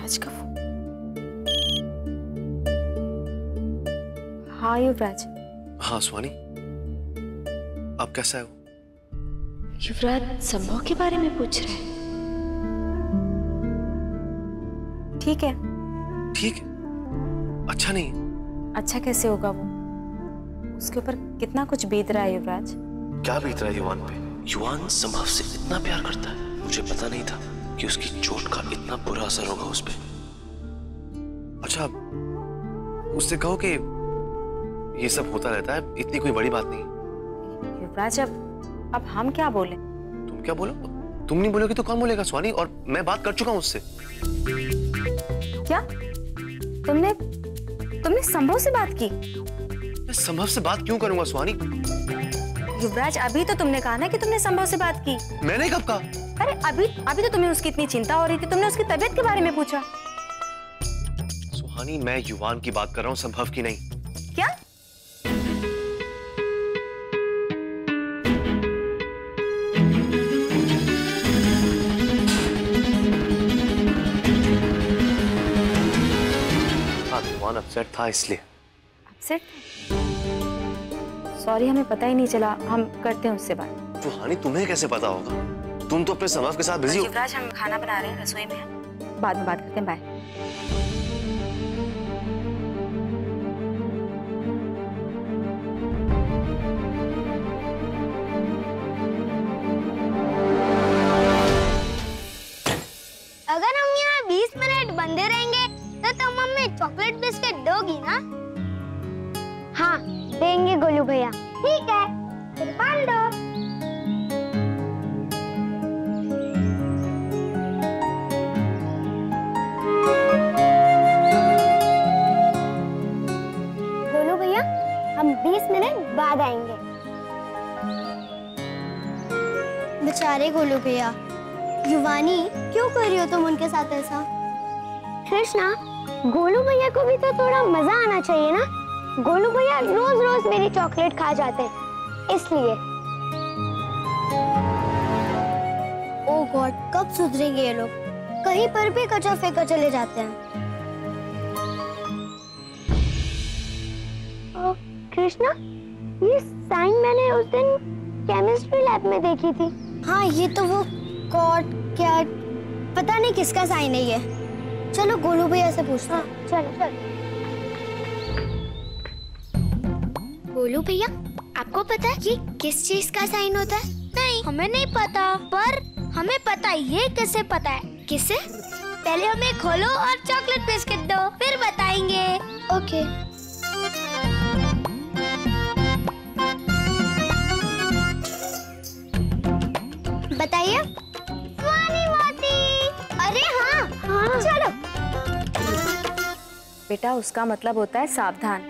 युवराज का फोन। हाँ युवराज। हाँ सुहानी, आप कैसा हो? युवराज संभव के बारे में पूछ रहे हैं। ठीक है। ठीक है? अच्छा नहीं? अच्छा कैसे होगा, वो उसके ऊपर कितना कुछ बीत रहा है युवराज। क्या बीत रहा है युवान पे? युवान संभव से इतना प्यार करता है, मुझे पता नहीं था कि उसकी चोट का इतना बुरा असर होगा उस पे। अच्छा, उससे कहो कि ये सब होता रहता है, इतनी कोई बड़ी बात नहीं। युवराज अब हम क्या बोले? तुम क्या बोलो? तुम नहीं बोलोगे तो कौन बोलेगा सुहानी? और मैं बात कर चुका हूं उससे। क्या? तुमने संभव से बात की? मैं संभव से बात क्यों करूंगा सुहानी? युवराज अभी तो तुमने कहा ना कि तुमने संभव से बात की। मैंने कब कहा? अरे अभी तो तुम्हें उसकी इतनी चिंता हो रही थी, तुमने उसकी तबीयत के बारे में पूछा। सुहानी, मैं युवान की बात कर रहा हूँ, संभव की नहीं। क्या? हाँ, युवान अपसेट था इसलिए। अपसेट? सॉरी, हमें पता ही नहीं चला, हम करते हैं उससे बात। सुहानी, तुम्हें कैसे पता होगा? तुम तो अपने संभव के साथ बिजी हो। युवराज, हम खाना बना रहे हैं, रसोई में हैं, बाद में बात करते हैं, बाय। अगर हम यहाँ 20 मिनट बंदे रहेंगे तो तुम हमें चॉकलेट बिस्किट दोगी ना? हाँ देंगे गोलू भैया। ठीक है, फिर बांध दो। गोलू भैया, हम 20 मिनट बाद आएंगे। बेचारे गोलू भैया। युवानी, क्यों कर रही हो तुम उनके साथ ऐसा? कृष्णा, गोलू भैया को भी तो थोड़ा मजा आना चाहिए ना। गोलू भैया रोज रोज मेरी चॉकलेट खा जाते हैं, इसलिए। ओह गॉड, कब सुधरेंगे ये लोग? कहीं पर भी कचरा फेंका चले जाते हैं। कृष्णा, ये साइन मैंने उस दिन केमिस्ट्री लैब में देखी थी। हाँ, ये तो वो गॉड क्या पता नहीं किसका साइन है ये। चलो गोलू भैया से पूछते हैं। चलो। गोलू भैया, आपको पता है ये किस चीज का साइन होता है? नहीं, हमें नहीं पता, पर हमें पता है। ये किसे पता है? किसे? पहले हमें खोलो और चॉकलेट बिस्किट दो, फिर बताएंगे। ओके। बताइए। अरे हाँ, चलो। बेटा, उसका मतलब होता है सावधान।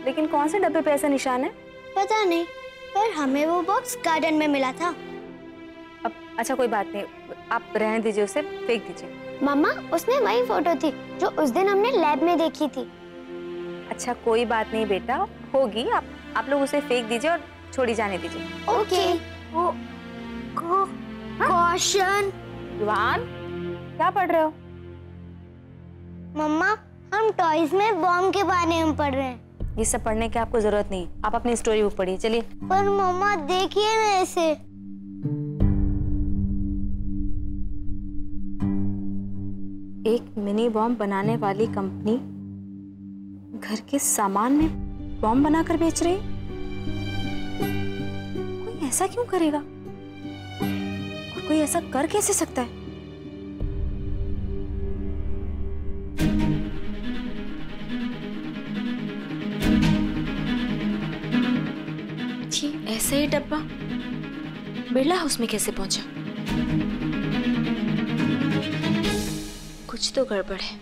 लेकिन कौन से डब्बे पे ऐसा निशान है? पता नहीं, पर हमें वो बॉक्स गार्डन में मिला था। अब अच्छा, कोई बात नहीं, आप रहने दीजिए, उसे फेंक दीजिए। मम्मा, उसमें वही फोटो थी जो उस दिन हमने लैब में देखी थी। अच्छा कोई बात नहीं बेटा, होगी। आप लोग उसे फेंक दीजिए और छोड़ी जाने दीजिए। ओके। कॉशन। युवान, क्या पढ़ रहे हो? मम्मा, हम टॉयज में बॉम्ब के बारे में पढ़ रहे हैं। ये सब पढ़ने की आपको जरूरत नहीं, आप अपनी स्टोरी बुक पढ़िए। चलिए। पर मम्मा देखिए ना ऐसे। एक मिनी बॉम्ब बनाने वाली कंपनी घर के सामान में बॉम्ब बनाकर बेच रही। कोई ऐसा क्यों करेगा? और कोई ऐसा कर कैसे सकता है? ऐसा ही डब्बा बिरला हाउस में कैसे पहुंचा? कुछ तो गड़बड़ है।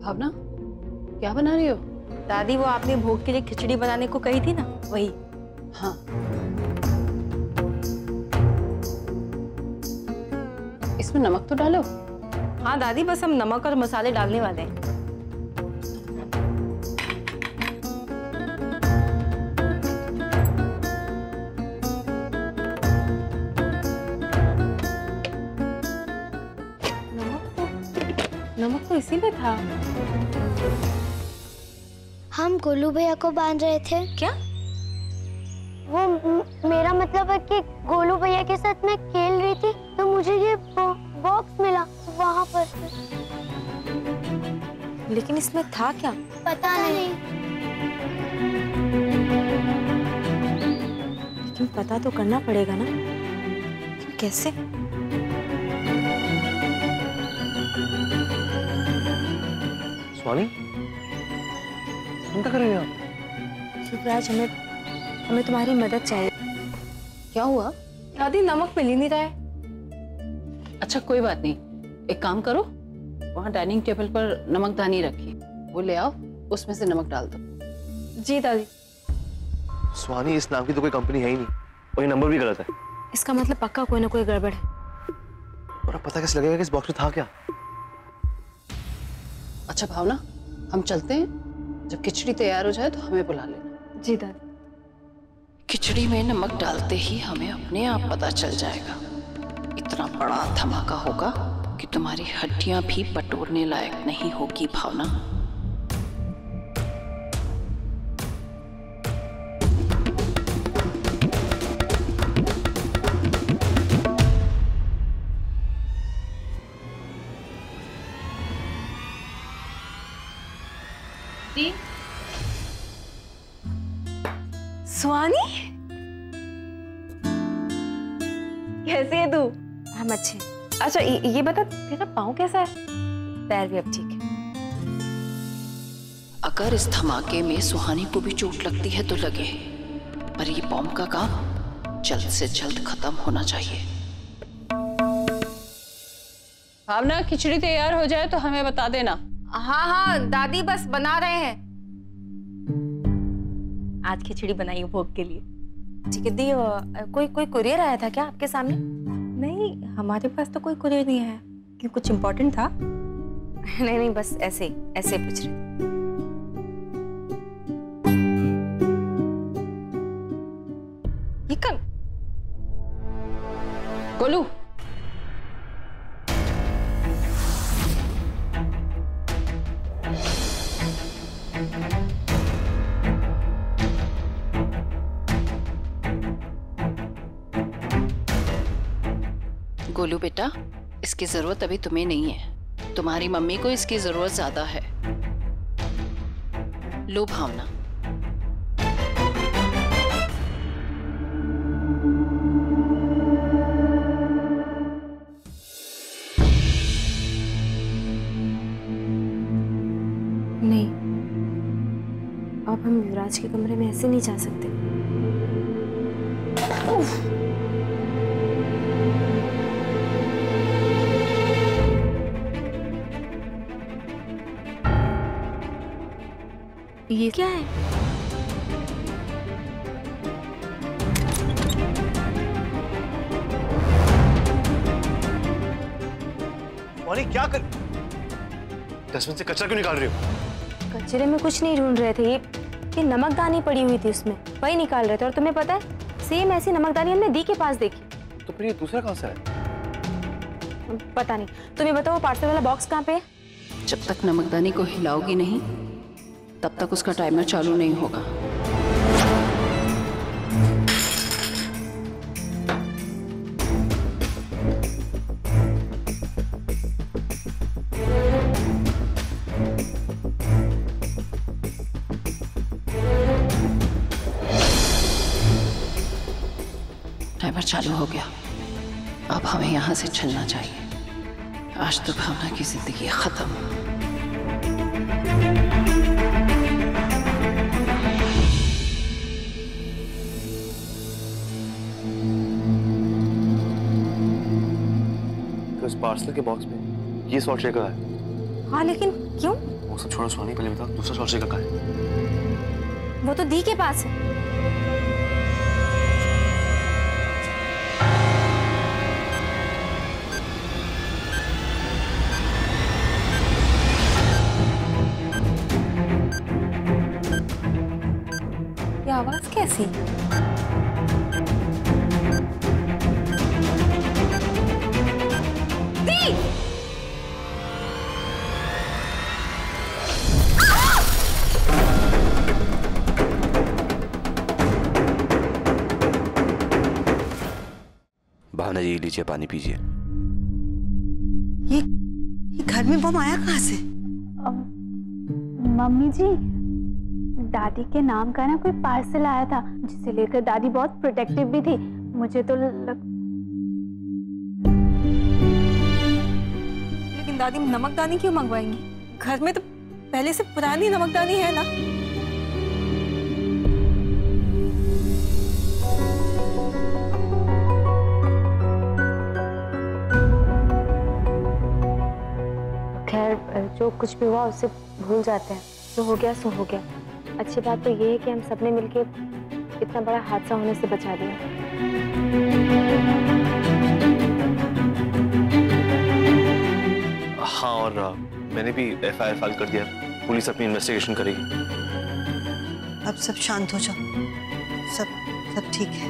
भावना, क्या बना रही हो? दादी वो आपने भोग के लिए खिचड़ी बनाने को कही थी ना, वही। हाँ, इसमें नमक तो डालो। हाँ दादी, बस हम नमक और मसाले डालने वाले हैं। नमक तो इसी में था। हम गोलू भैया को बांध रहे थे। क्या? वो मेरा मतलब है कि गोलू भैया के साथ मैं खेल रही थी तो मुझे ये बॉक्स मिला वहाँ पर। लेकिन इसमें था क्या? पता नहीं। लेकिन पता तो करना पड़ेगा ना, लेकिन कैसे? स्वानी, तुम क्या कर रही हो? युवराज, हमें तुम्हारी मदद चाहिए। क्या हुआ? दादी नमक मिल ही नहीं रहा है। अच्छा कोई बात नहीं, एक काम करो, वहाँ डाइनिंग टेबल पर नमकदानी रखी, वो ले आओ, उसमें से नमक डाल दो। जी दादी। स्वानी, इस नाम की तो कोई कंपनी है ही नहीं और ये नंबर भी गलत है। इसका मतलब पक्का कोई ना कोई गड़बड़ है। और अब पता कैसे लगेगा कि इस बॉक्स में था क्या? अच्छा भावना, हम चलते हैं, जब खिचड़ी तैयार हो जाए तो हमें बुला लेना। जी दादी। खिचड़ी में नमक डालते ही हमें अपने आप पता चल जाएगा। इतना बड़ा धमाका होगा कि तुम्हारी हड्डियां भी बटोरने लायक नहीं होगी भावना। स्वानी, कैसी है तू? हम अच्छे। अच्छा ये बता, तेरा पाँव कैसा है? पैर भी अब ठीक है। अगर इस धमाके में सुहानी को भी चोट लगती है तो लगे, पर ये बॉम्ब का काम जल्द से जल्द खत्म होना चाहिए। भावना, खिचड़ी तैयार हो जाए तो हमें बता देना। हाँ हाँ दादी, बस बना रहे हैं। आज खिचड़ी बनाई हूँ भोग के लिए। ठीक है दी, कोई कुरियर आया था क्या आपके सामने? नहीं, हमारे पास तो कोई कुरियर नहीं आया। क्यों, कुछ इम्पोर्टेंट था? नहीं, बस ऐसे पूछ रहे। ये कब? गोलू, गोलू बेटा, इसकी जरूरत अभी तुम्हें नहीं है, तुम्हारी मम्मी को इसकी जरूरत ज्यादा है। लो भावना। नहीं, अब हम युवराज के कमरे में ऐसे नहीं जा सकते। उफ। ये क्या है? स्वानी, क्या कर? डस्टबिन से कचरा क्यों निकाल रही हो? कचरे में कुछ नहीं ढूंढ रहे थे, ये नमकदानी पड़ी हुई थी, उसमें वही निकाल रहे थे। और तुम्हें पता है, सेम ऐसी नमकदानी हमने दी के पास देखी। तो फिर ये दूसरा कहाँ से है? पता नहीं। तुम्हें बताओ, वो पार्सल वाला बॉक्स कहाँ पे है? जब तक नमकदानी को हिलाओगी नहीं, तब तक उसका टाइमर चालू नहीं होगा। टाइमर चालू हो गया। अब हमें यहाँ से चलना चाहिए। आज तो भावना की जिंदगी खत्म। तो इस पार्सल के बॉक्स में ये सॉल्ट शेकर है। हाँ लेकिन क्यों? वो सब छोड़ो सोनी, पहले बताओ दूसरा चौरसिया कहाँ है? वो तो दी के पास है। ये आवाज कैसी? भावना जी लीजिए पानी पीजिए। ये घर में बम आया कहाँ से? मम्मी जी, दादी के नाम का ना कोई पार्सल आया था जिसे लेकर दादी बहुत प्रोटेक्टिव भी थी। मुझे तो लेकिन दादी नमकदानी क्यों मंगवाएंगी? घर में तो पहले से पुरानी नमकदानी है ना। खैर, जो कुछ भी हुआ उससे भूल जाते हैं। जो हो गया सो हो गया। अच्छी बात तो ये है कि हम सबने मिलके इतना बड़ा हादसा होने से बचा दिया। हाँ, और मैंने भी FIR फाइल कर दिया। पुलिस अपनी इन्वेस्टिगेशन करेगी। अब सब शांत हो जाओ, सब ठीक है।